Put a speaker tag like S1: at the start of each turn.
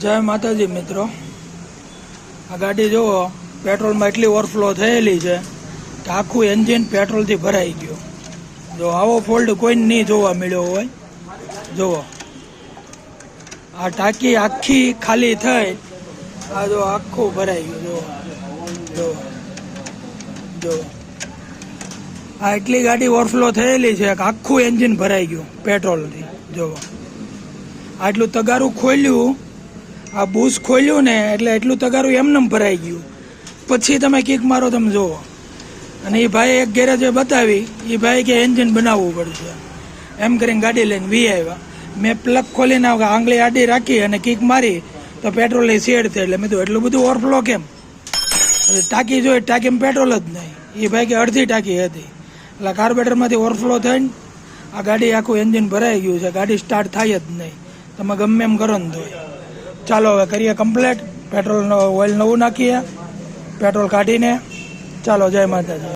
S1: જય માતાજી મિત્રો, આ ગાડી જુઓ પેટ્રોલમાં એટલી ઓવરફ્લો થયેલી છે કે આખું એન્જિન પેટ્રોલથી ભરાઈ ગયું. જો આવો ફોલ્ટ કોઈને નહીં જોવા મળ્યો હોય. જુઓ આ ટાંકી આખી ખાલી થઈ, આ જો આખું ભરાઈ ગયું. જો જો આ એટલી ગાડી ઓવરફ્લો થયેલી છે કે આખું એન્જિન ભરાઈ ગયું પેટ્રોલથી. જુઓ આટલું તગારું ખોલ્યું, આ બુશ ખોલ્યું ને એટલે એટલું તગારું એમને ભરાઈ ગયું. પછી તમે કિક મારો, તમે જુઓ. અને એ ભાઈ એક ગેરેજે બતાવી, એ ભાઈ કે એન્જિન બનાવવું પડશે એમ કરીને ગાડી લઈને વી આવ્યા. મેં પ્લગ ખોલીને આંગળી આડી રાખી અને કિક મારી તો પેટ્રોલની શેડ થઈ. એટલે મેં તો એટલું બધું ઓવરફ્લો કેમ? ટાંકી જોઈ, ટાંકીમાં પેટ્રોલ જ નહીં. એ ભાઈ કે અડધી ટાંકી હતી. એટલે કાર્બોરેટરમાંથી ઓવરફ્લો થઈને આ ગાડી આખું એન્જિન ભરાઈ ગયું છે. ગાડી સ્ટાર્ટ થાય જ નહીં, તમે ગમે એમ કરો ને તો. ચાલો હવે કરીએ કમ્પ્લેટ. પેટ્રોલનો ઓઇલ નવું નાખીએ, પેટ્રોલ કાઢીને. ચાલો, જય માતાજી.